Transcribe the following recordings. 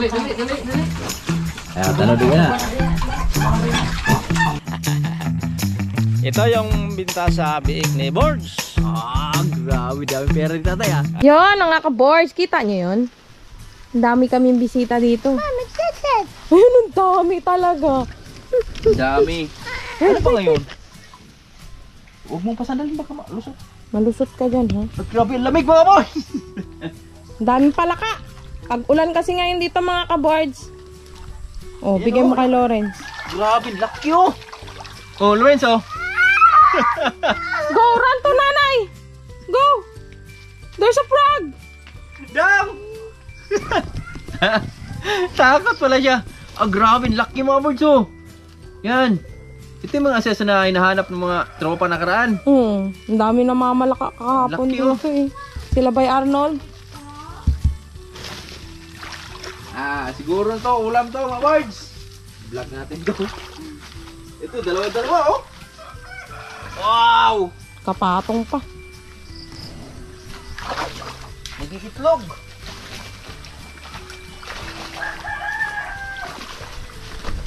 Ayan, tanong din na. Ito yung binta sa biik ni Borge. Grabe, dami pera ni tatay ah. Yun, ang ka-boards. Kita nyo yun? Ang dami kaming bisita dito. Ayun, ang dami talaga. Dami. Ano pa ngayon? Huwag mong pasandalin baka malusot. Malusot ka dyan, ha? Grabe, lamig mga boy! Ang daming palaka. Pag ulan kasi ngayon dito mga ka-boards. Oh, bigay mo kay Lawrence. Grabe, laki oh! Oh, Lawrence oh! Go, run to nanay! Go! There's a frog! Dam! Takot pala siya. Grabe, laki mga birds oh! Yan. Ito yung mga asesa na hinahanap ng mga tropa nakaraan. Ang dami na mamalaka kahapon Laki, dito eh. Sila by Arnold. Siguro to, ulam to mga birds. Vlog natin to. Ito, dalawa-dalawa oh! Wow! Kapatong pa. Nagigitlog.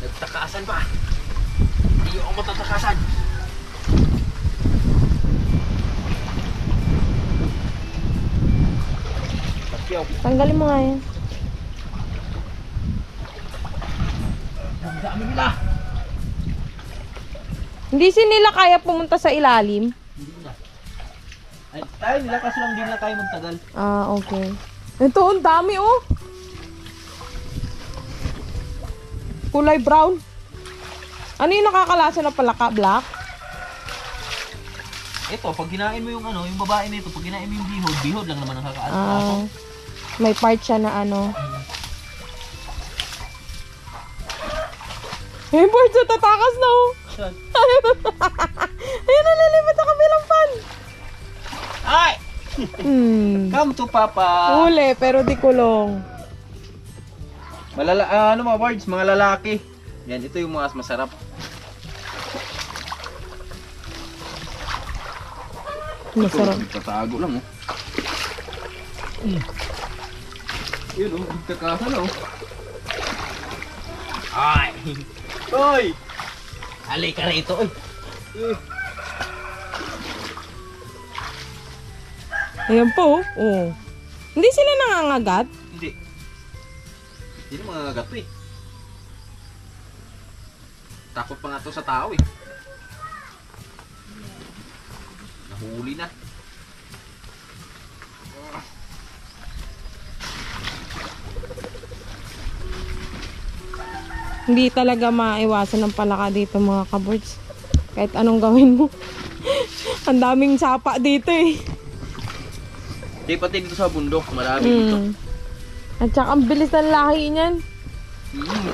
Nagtakasan pa. Hindi ako matatakasan. Tanggalin mo nga yan. Ang dami nila. Hindi nila kaya pumunta sa ilalim. Hindi na. Ay, tayo nila kasi lang din na tayo magtagal. Okay. Ito, ang dami oh. Kulay brown. Ano yung nakakalasa na palaka? Black? Ito, pag kinain mo yung yung babae nito, pag kinain mo yung bihod, bihod lang naman ang kakaasa. May part siya na ano. Hey, birds, tatakas na oh. Saan? Ayun, nalilipat sa kabilang pan. Ay! Come to Papa. Uli, pero di kulong. Mga birds, mga lalaki. Yan, ito yung mga masarap. Masarap. Tatago lang oh. Yun oh, nagtakasan oh. Ay! Hoy! Halika rito oy. Ayan po oh. Hindi sila nangangagat? Hindi. Hindi na mga gato eh. Takot pa nga to sa tao eh. Nahuli na. Hindi talaga maiwasan ng palaka dito mga ka-birds. Kahit anong gawin mo. Ang daming sapa dito eh. Di pati dito sa bundok, marami dito. At saka ang bilis ng lahi niyan.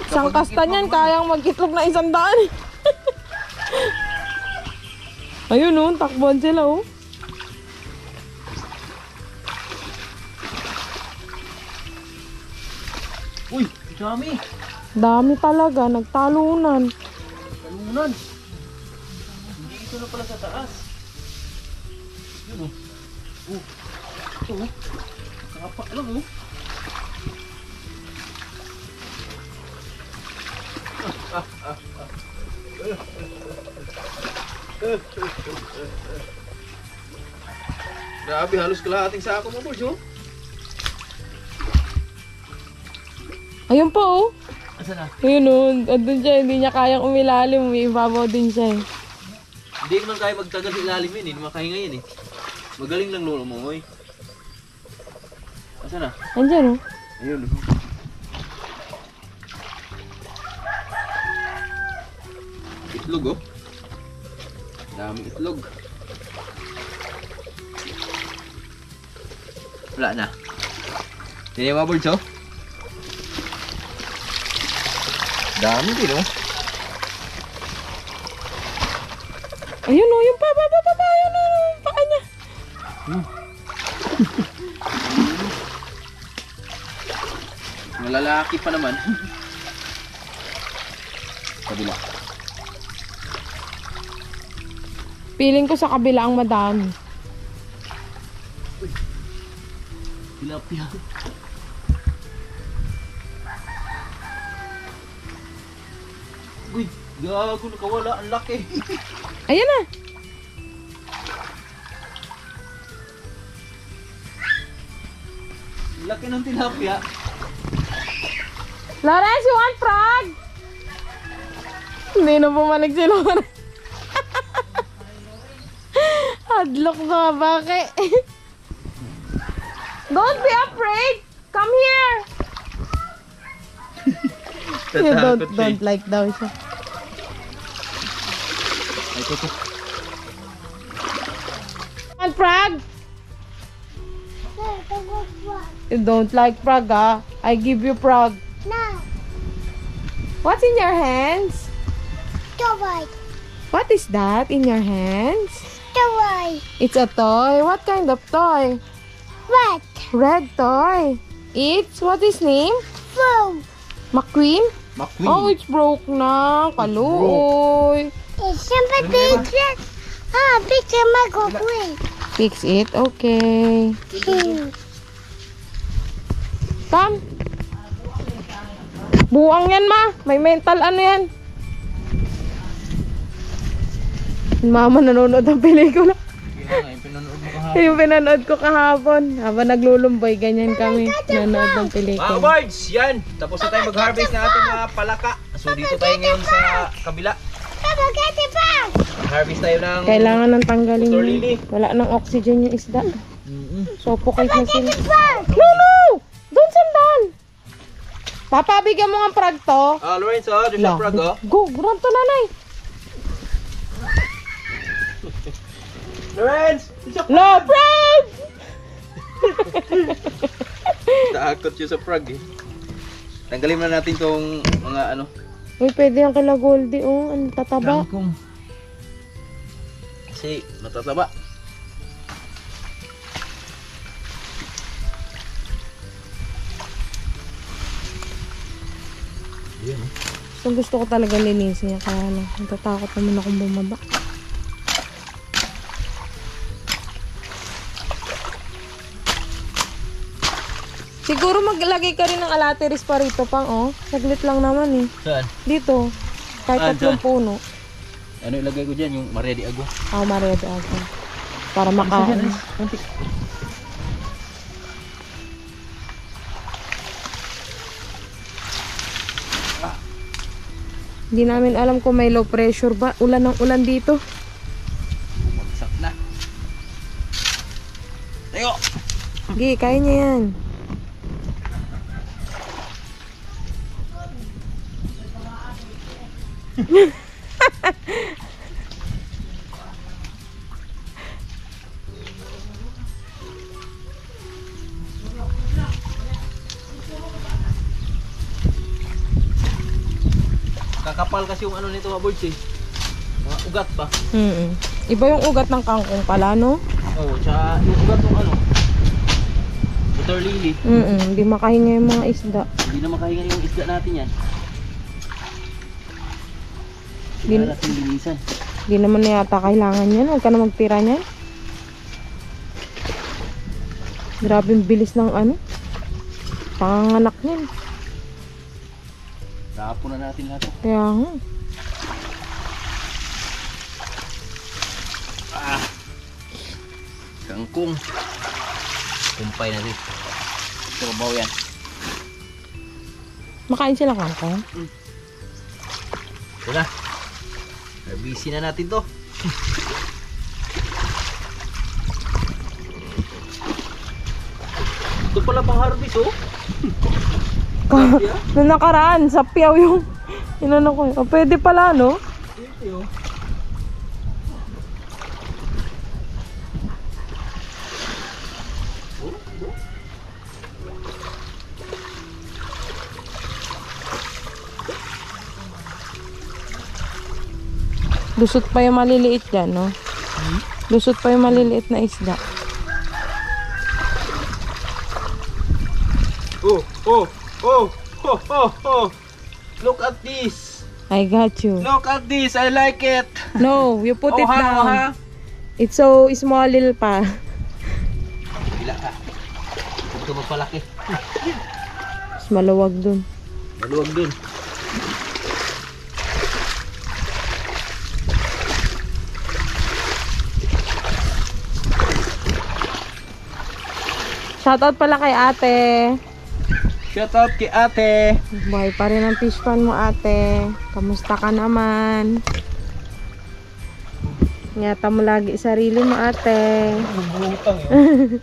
Isang kasta niyan, kayang mag-itlog na 100. Ayun oh, takbuhan sila oh. Uy, dami. Dami talaga, nagtalunan. Talunan. Hindi ito na pala sa taas. Yun oh. Ito oh. Kapak lang oh. Grabe, halos kalahating sako mo, Borge, oh. Ayun po oh. Asan na? Ayun oh, andun siya, hindi niya kayang umilalim, may ibabaw din siya eh. Hindi naman kaya magtagal sa ilalim yun eh, makahinga yun eh. Magaling lang lolo mo, oy. Asan na? Andyan oh. Ayun oh. Itlog oh. Daming itlog. Wala na. Hindi mga birds oh. Dami din oh. Ayun oh, yung pa, ayun oh, paka niya. Malalaki pa naman. Kabila. Feeling ko sa kabila ang madami. Tilapia. Uy, gago, nakawala. Ang laki. Ayan na. Ang laki ng tilapia. Lawrence, you want frog? Hindi na pumanig si Lawrence. Hadlock na bake. Don't be afraid. Come here. You don't like daw siya. Ay, ito. Want frog? You don't like frog, ah? I give you frog. No, What's in your hands? toy, What is that in your hands? toy. It's a toy. What kind of toy? What? Red toy. It's, what is name? Foam. McQueen? McQueen. Oh, it's broke na. Kaluoy. It's a picture. Ah, picture microwave. Fix it. Okay. Come. Buang yan, ma. May mental ano yan. Mama nanonood ng pelikula. Kaya nga, yung pinanood mo kahapon. Yung pinanood ko kahapon. Habang naglulumbay, ganyan kami. Nanonood ng Mga pelikula. birds, yan. Tapos na tayo mag-harvest na ating mga palaka. So dito tayo ngayon sa kabila. Papa, get it back. Harvest tayo ng... Kailangan ng tanggalin Motor yun. lily. Wala nang oxygen yung isda. Suffocate na sila. Back. No, no! Doon sandal! Papa, bigyan mo ng prag to. Lawrence, oh, there's a frog, oh. Go, run to nanay. Lawrence! There's a frog! No, prag! Takot siya sa frog, eh. Tanggalin na natin tong mga ano. Uy, pwede yung kila Goldie, oh. Ang tataba. Kangkong. Kasi matataba. Yan, oh. So, gusto ko talaga linisin niya. Kaya lang, natatakot naman akong bumaba. Siguro maglagay ka rin ng alateris pa rito pang, oh. Saglit lang naman, eh. Saan? Dito. Kahit Dyan. 3 puno. Ano ilagay ko dyan? Yung maredi ago. Ah, marede ako. Para makain. Hindi namin alam kung may low pressure ba. Ulan ng ulan dito. Bumagsak na. Tayo! Sige, kaya niya yan. Kakapal kasi yung ano nito mga birds, eh. Mga ugat ba? Iba yung ugat ng kangkong pala, no? Oo, tsaka yung ugat ng ano. Water lily. Hindi makahinga yung mga isda. Hindi na makahinga yung isda natin yan. Hindi Kailangan natin linisan. Hindi naman na yata kailangan yan. Huwag ka na magtira niyan. Grabe yung bilis ng ano. Panganganak niyan. Tapon na natin lahat. Kaya nga. Kangkong. Kumpay na rin. Trabaho yan. Makain sila kangkong. Ito na. Busy na natin to. Ito pala pang harvest, oh. Nung nakaraan, sa piyaw yung inano ko. O, pwede pala, no? Ito, oh. Lusot pa yung maliliit dyan, no? Lusot pa yung maliliit na isda. Oh, oh, oh, oh, oh, oh. Look at this. I got you. Look at this. I like it. No, you put Oh, it ha, down. oh, ha. It's so small little pa. Bila ka. Ito magpalaki. Mas maluwag dun. Maluwag dun. Shoutout pala kay ate. Shout out kay ate. Buhay pa rin ang fish pan mo, ate. Kamusta ka naman? Ingatan mo lagi sarili mo, ate. Bumutang yun.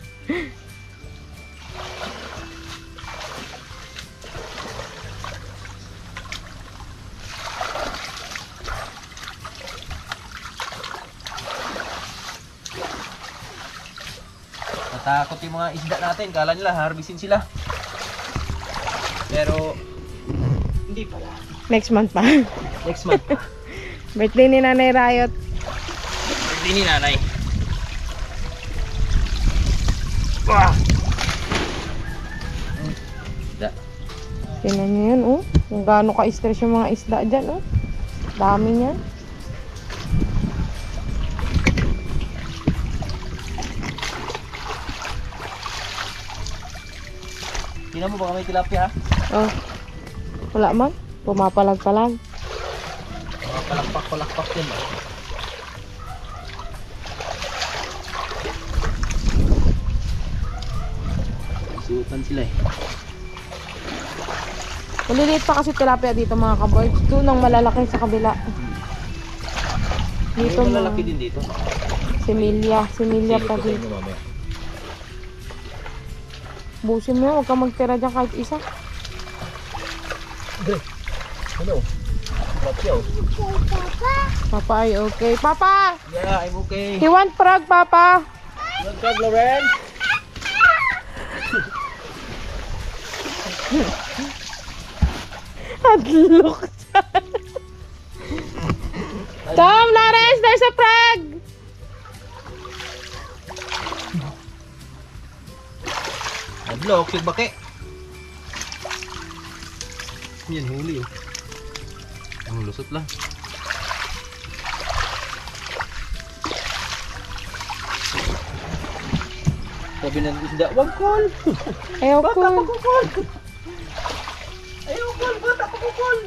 Natakot yung mga isda natin. Kala nila harvestin sila. Pero hindi pala. Next month pa. Next month. Birthday ni Nanay Riot. Hindi ni nanay. Wah! Isda. Tingnan nyo yan, oh. Kung gaano ka-stress yung mga isda dyan, oh. Dami niya. Tingnan mo baka may tilapia ha? Oh. Wala man. Pumapalag-palag. Mga palakpak-palakpak din ba? Suutan sila eh. Maliliit pa kasi tilapia dito mga kaboys. Doon ang malalaki sa kabila. Dito May mga malalaki din dito. similya. Similya pa Sige, dito. mo mamaya. Busin mo, huwag ka magtira dyan kahit isa. Andre, ano? Tilapia oh. Papa ay okay. Papa! Yeah, I'm okay. He want frog, Papa! What's up, Loren? Hadlok. Tom, Lawrence, there's a frog! Adlok, sig baki. Yan, huli oh. Ang lusot lang. Sabi ng isda, wag call. Ayaw ko. Bata pagkukol. Ayaw call, bata pagkukol.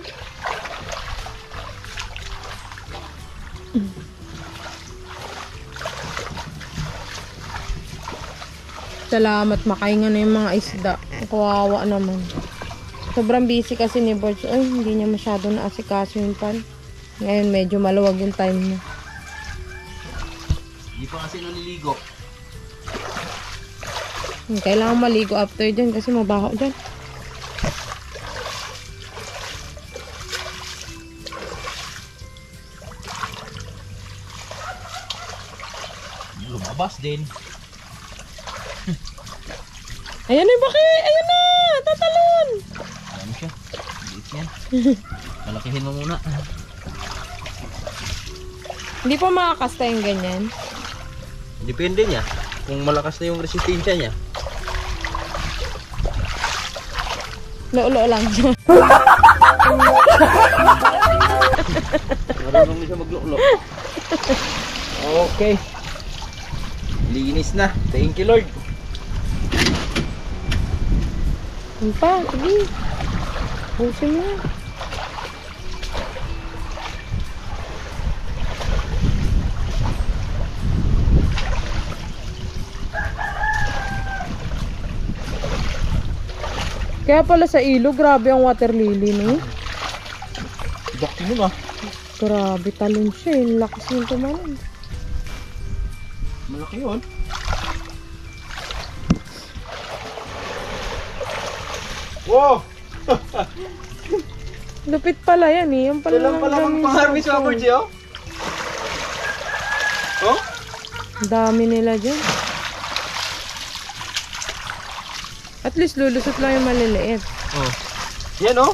Salamat, makainga na yung mga isda. Kawawa naman. Sobrang busy kasi ni Borge. Ay, hindi niya masyado naasikaso yung pan. Ngayon, medyo maluwag yung time niya. Hindi pa kasi naliligo. Kailangan maligo after dyan kasi mabaho dyan. Lumabas din. Ayan na, baki! Ayan na! Tatalon! Alam siya. Liit yan. Malakihin mo muna. Hindi pa makakasta yung ganyan. Depende niya. Kung malakas na yung resistensya niya. Lo-lo lang dyan. Marunong na siya maglo-lo. Okay. Linis na. Thank you, Lord. Ano pa? Sige. Busin mo. Kaya pala sa ilog, grabe ang water lily, no? Bakit mo na? Grabe, talon siya. Yung lakas ng tumalon. Malaki yun. Wow! Lupit pala yan eh. Yung pala Kailan pala mag-harvest mga birds eh, oh? Oh? Dami nila dyan. At least lulusot lang yung maliliit. Oh. Yan, oh?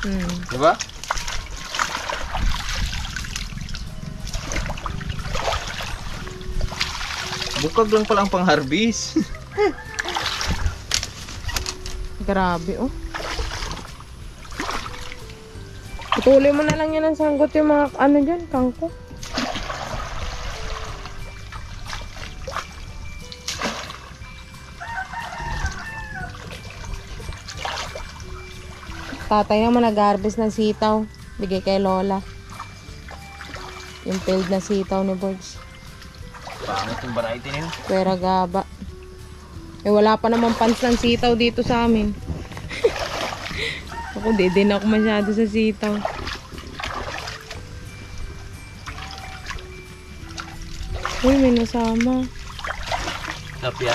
Hmm. Diba? Bukag lang pala ang pang-harvest. Grabe oh. Putuli mo na lang yan ng sanggot yung mga ano dyan, kangko. Tatay naman nag-harvest ng sitaw. Bigay kay Lola. Yung field na sitaw ni Borge. Pangit yung variety na yun. Pera gaba. Eh wala pa namang pans ng sitaw dito sa amin. Ako din ako masyado sa sitaw. Uy, may nasama. Tapia.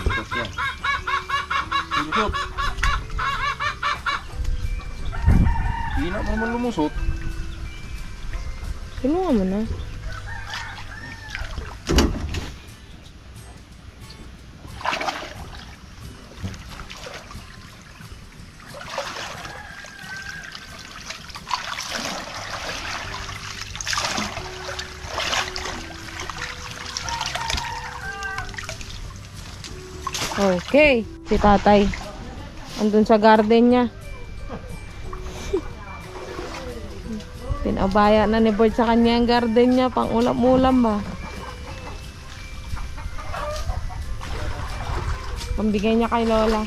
Tapia. Lumusot. Hindi na naman lumusot. Tulungan mo na. Okay, si tatay andun sa garden niya. Pinabaya na ni Bird sa kanya ang garden niya, pang ulam-ulam ba. Pambigay niya kay Lola.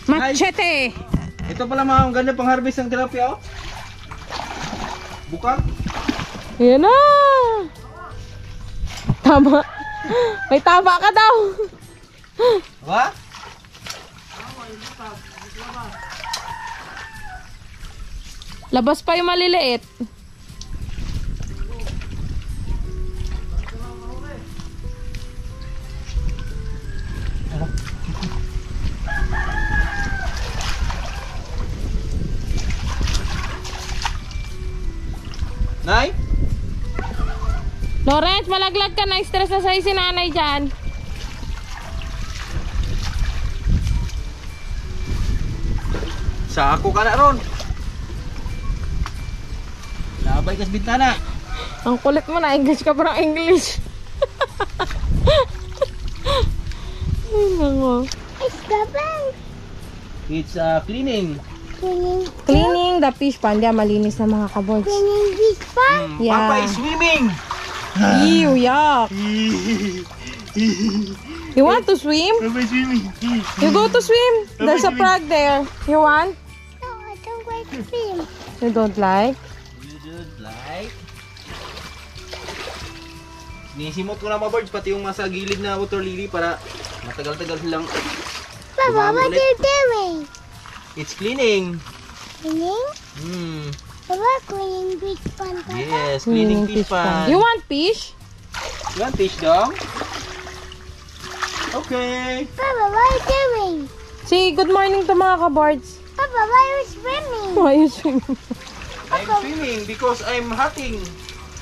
Machete! Ito pala mga ang ganda pang harvest ng tilapia, oh. Bukag. Ayan na! Tama. May tama ka daw. What? Labas pa yung maliliit. Nay? Lawrence, malaglag ka na. Stress na sa'yo si nanay dyan. Sa ako ka na ron. Labay kas bintana. Ang kulit mo na. English ka parang English. Ay, nango. It's the bank. It's cleaning. Cleaning the fish pond. Yan, malinis na mga kaboys. Cleaning this pond. Yeah. Papa is swimming. Ew, yuck. You want to swim? Papa is swimming. You go to swim. There's a frog there. You want? No, I don't like to swim. You don't like? You don't like? Nisimot ko na mga birds, pati yung masa gilid na water lily para matagal-tagal silang Papa, what are you doing? It's cleaning. Cleaning? Hmm. Papa, cleaning this pond, Papa. Yes, cleaning fish pond. You want fish? You want fish, dong? Okay. Papa, what are you doing? Say good morning to mga kaboards. Papa, why are you swimming? Why you swimming? I'm swimming because I'm hurting.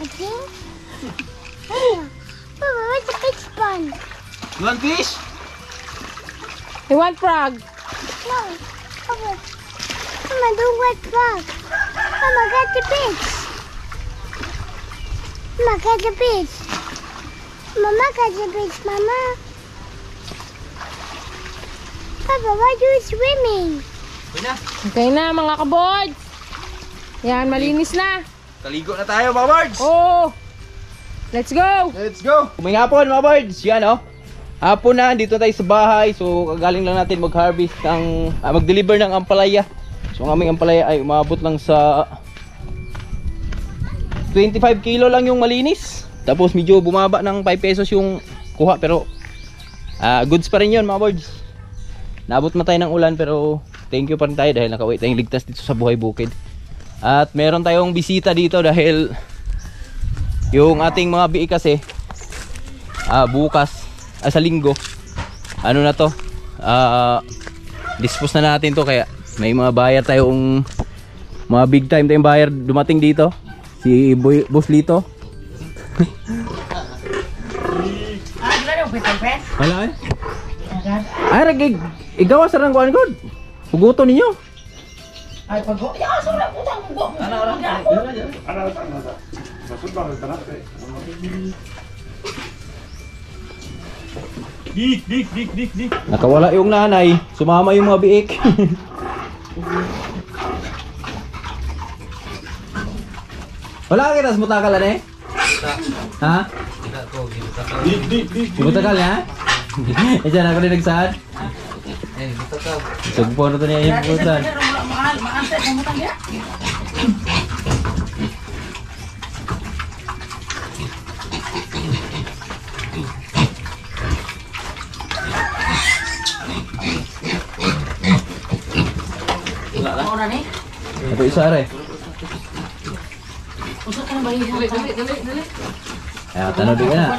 Okay. Papa, where's the fish pond? You want fish? You want frog? No. Papa. Mama, don't want frog. Mama, get the fish. Mama, get the fish. Mama, get the fish, Mama. Papa, why are you swimming? Okay na. Okay na mga kaboards. Yan, malinis na. Kaligo na tayo mga birds. Oh! Let's go! Let's go! May hapon mga birds. Yan oh. Hapon na, dito tayo sa bahay. So kagaling lang natin mag-harvest ng mag-deliver ng ampalaya. So ang aming ampalaya ay umabot lang sa 25 kilo lang yung malinis. Tapos medyo bumaba ng 5 pesos yung kuha, pero goods pa rin yun mga birds. Naabot na tayo ng ulan, pero thank you pa rin tayo dahil nakawait tayong ligtas dito sa buhay bukid. At meron tayong bisita dito dahil yung ating mga biik kasi bukas sa linggo ano na to, dispose na natin to, kaya may mga buyer tayong mga big time tayong buyer dumating dito, si Boss Lito. Wala eh. Ay ragig igawa sa rangguan god. Puguto ninyo. Ay pag ya sa na putang pugo. Ano. Nakawala yung nanay, sumama yung mga biik. Wala ka tas mutakal eh? Ha? Mutakal ya? Diyan ako din nagsaad. Sugpo na to niya yung putan. Ito isa re. Ayo, tanong din na.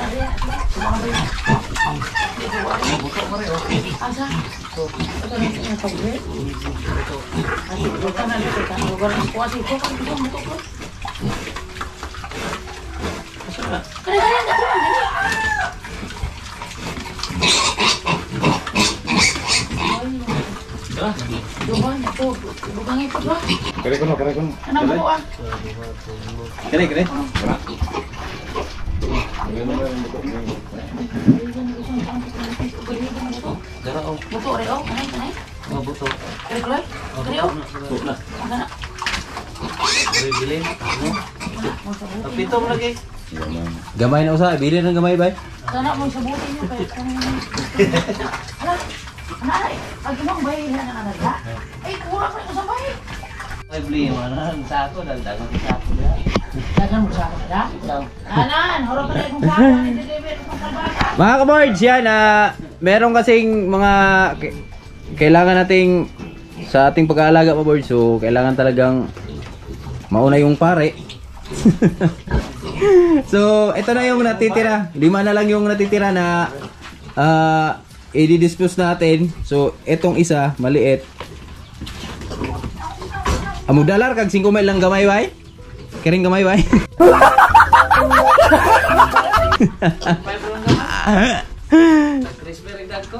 Kere. Gamay na usa, bili ng gamay bay. Sana mo sabutin niyo kay Ay, agimang bay na nanaga. Ay, kurang na sa bay. Ay, beli mana? Sako dan dagang sako ya. Dagan mo sa kada. Anan, horo pa rin kung saan ni David kung kabata. Mga kaboards, yan meron kasing mga kailangan nating sa ating pag-aalaga kaboards. So, kailangan talagang mauna yung pare. So, ito na yung natitira. 5 na lang yung natitira na i-dispose natin. So, itong isa, maliit. Amo dalar kag 5 mil lang gamay bay. Kering gamay bay. Crispy ring dagko.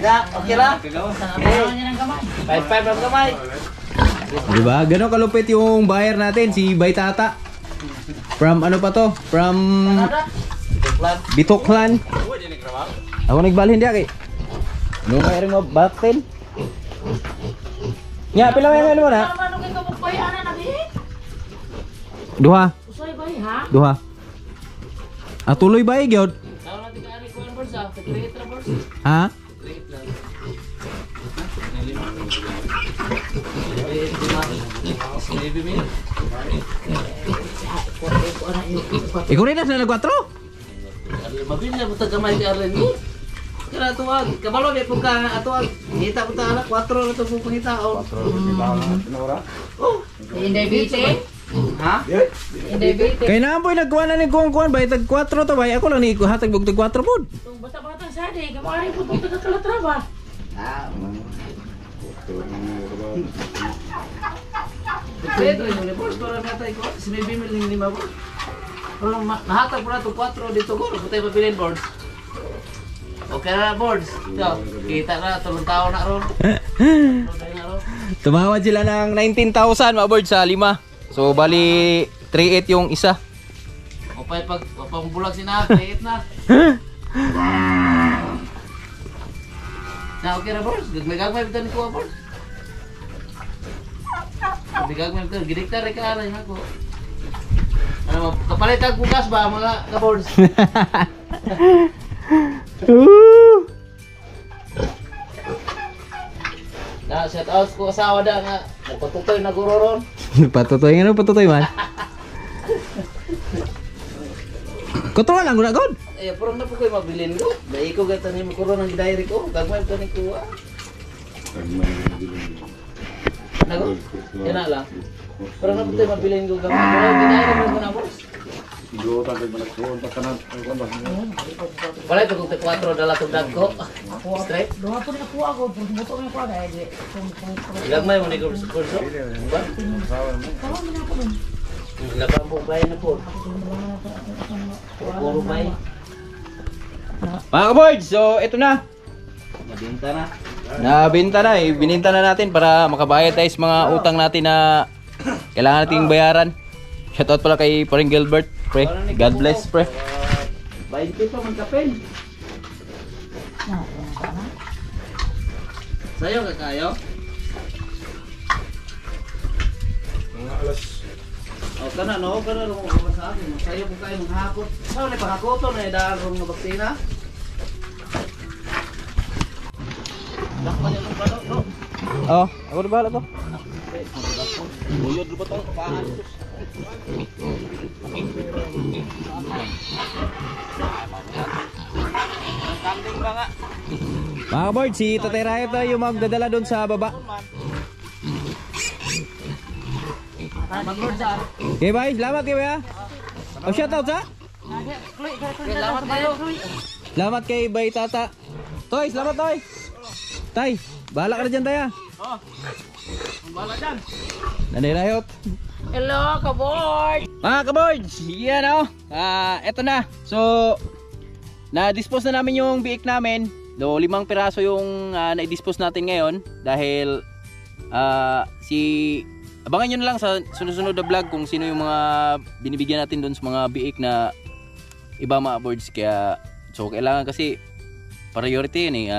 Ya, oke lah. Ano niya ng gamay? 5 lang kamay. Diba? Ganon kalupit yung buyer natin, si Bay Tata. From ano pa to? From Bitoklan. Ako nagbalhin diya kay. Ano mayroong mabatin? Nya, pila may ano mo na? Ano kay kabukbay ana na bi? Duha. Usoy bay ha? Duha. Tuloy ba gyud? Tahu nanti ke hari kuan bersa, create ra bers. Ha? Create lang. Ikaw rin na nag 4? Mabili na buta gamay ka rin ni. Kaya tuwag, kabalo di pung ka atuwag. Ngita po ta anak 4 na to pung pangitaon. 4 Oh, Hindi bite. ha? Hindi bite. Kay na po nagkuha na ni kuan bay tag 4 to bay. Ako lang ni hatag bug tag 4 pod. Tung bata-batang sade, kamari po tong taga-kalatra ba? Pedro yung boss para natay ko. Si Baby Mil ning 5 boss. Pero nahatag po na to 4 dito ko. Putay pabilin boards. Okay na boards. Yo, kita na tulong tao na ron. Tumawad sila ng 19,000 mga board sa 5. So bali 3.8 yung isa. Opay pag pambulag sina, create na. Na okay na boards. Gagmay bitan ko boards. Gagmay bitan gidiktar ka na ako. Ano kapalit ang bukas ba mga ka-boards? Na shout out ko asawa da nga nagpatutoy na guro ron. Patutoy nga patutoy man. Koto lang guna god. Eh pero na po koy mabilin ko. Dai ko gata ni makuro ng diary ko. Gagmay ko ni ko. Nago. Yan na lang. Pero na po tayo mabilin ko gamay. Pero diary mo na boss. Wala ito kung 4 dala itong dag ko. Straight. Doha po na kuha ko, buto na kuha dahil Gagmay mo ni ko sa kurso. Ba? Kawan mo na ako dun. Nagpapong bayan na po. Puro bayan. Mga kaboard, so ito na. Madinta na. Nabenta na eh. Bininta na natin para makabayad tayo sa mga utang natin na kailangan nating bayaran. Shoutout pala kay Paring Gilbert, pre. God bless, pre. Bayad ko pa magkapel. Sa'yo kakayo? Mga alas. O kana no, kana ro ko sa akin. Sa'yo ko kayo maghakot. Sao ni pakakoto na daan rong nga baktina? Dakpan niyo tong balot, no? Oh, ako na bahala to. Buyod ba tong paan? Kambing ba nga? Mga board, si Tatay Riot na yung magdadala doon sa baba. Mag-board sa. Okay, bye. Salamat kayo, ya. O, shoutout sa? Salamat kayo. Salamat kay Bay Tata. Toy, salamat, Toy. Tay, bahala ka na dyan, Taya. Oh. Bahala dyan. Nanay Riot. Hello, kaboard! Mga kaboards, yan o. Eto na. So, na-dispose na namin yung biik namin. 5 piraso yung na-dispose natin ngayon. Dahil abangan nyo na lang sa sunod-sunod na vlog kung sino yung mga binibigyan natin doon sa mga biik na iba mga boards. Kaya, so kailangan kasi priority yun eh.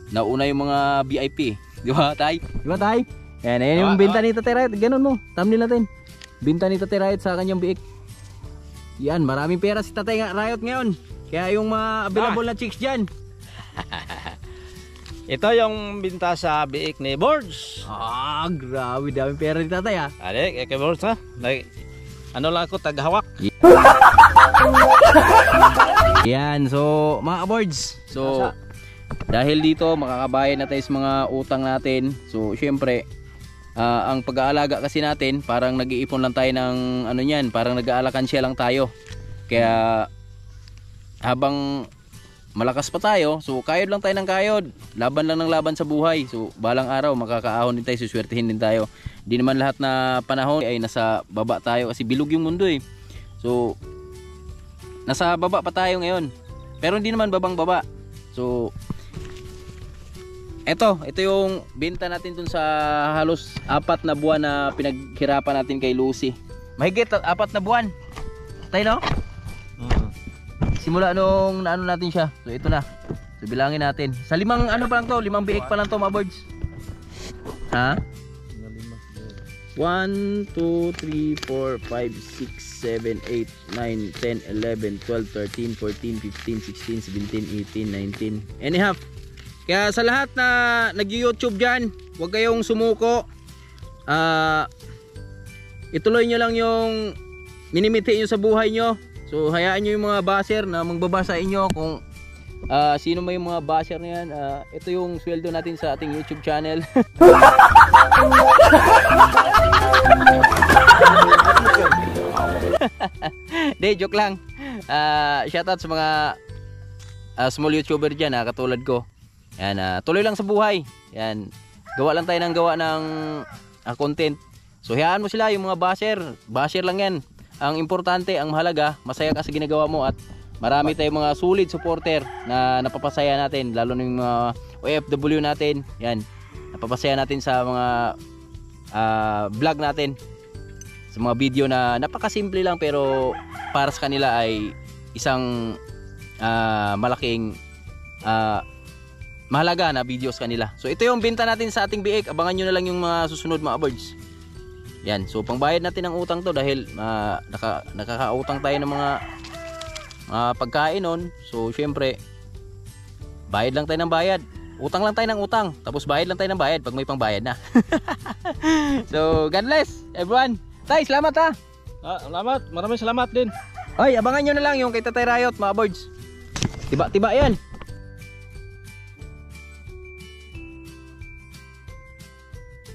Nauna yung mga VIP. Di ba, Tay? Di ba, Tay? Yan yung binta ni Tatay Riot. Ganun mo, thumbnail natin. Binta ni Tatay Riot sa kanyang biik. Yan, maraming pera si Tatay Riot ngayon. Kaya yung mga available na chicks dyan. Ito yung binta sa biik ni Boards. Grabe, daming pera ni Tatay ha. Ade, kay Boards ha. Ano lang ako, taghawak. Yan, so mga boards. So, dahil dito makakabayad na tayo sa mga utang natin. So, syempre, ang pag-aalaga kasi natin, parang nag-iipon lang tayo ng ano niyan, parang nag-aalakansya lang tayo. Kaya habang malakas pa tayo, so kayod lang tayo ng kayod. Laban lang ng laban sa buhay. So, balang araw makakaahon din tayo, suswertehin din tayo. Hindi naman lahat na panahon ay nasa baba tayo kasi bilog yung mundo eh. So, nasa baba pa tayo ngayon. Pero hindi naman babang baba. So, ito yung benta natin dun sa halos 4 na buwan na pinaghirapan natin kay Lucy. Mahigit 4 na buwan. Tayo no? Simula nung naano natin siya. So ito na. So bilangin natin. Sa 5 ano pa lang to, 5 biik pa lang to mga boards. Ha? 1, 2, 3, 4, 5, 6, 7, 8, 9, 10, 11, 12, 13, 14, 15, 16, 17, 18, 19 and a half. Kaya sa lahat na nag-YouTube dyan, huwag kayong sumuko. Ituloy nyo lang yung minimiti nyo sa buhay nyo. So hayaan nyo yung mga basher na magbabasa inyo kung sino may mga basher na yan. Ito yung sweldo natin sa ating YouTube channel. De, joke lang. Shoutout sa mga small YouTuber dyan katulad ko. Yan, tuloy lang sa buhay. Yan, gawa lang tayo ng gawa ng content. So hayaan mo sila yung mga basher lang yan. Ang importante, ang mahalaga, masaya ka sa ginagawa mo at marami tayong mga solid supporter na napapasaya natin, lalo na yung mga OFW natin. Yan, napapasaya natin sa mga vlog natin, sa mga video na napakasimple lang pero para sa kanila ay isang malaking mahalaga na videos kanila. So ito yung binta natin sa ating biik. Abangan nyo na lang yung mga susunod mga birds. Yan, so pangbayad natin ng utang to dahil nakakautang tayo ng mga pagkain nun. So syempre, bayad lang tayo ng bayad. Utang lang tayo ng utang, tapos bayad lang tayo ng bayad pag may pangbayad na. So God bless everyone. Tay, salamat ha. Salamat, maraming salamat din. Ay, abangan nyo na lang yung kay Tatay Riot mga birds. Tiba-tiba yan.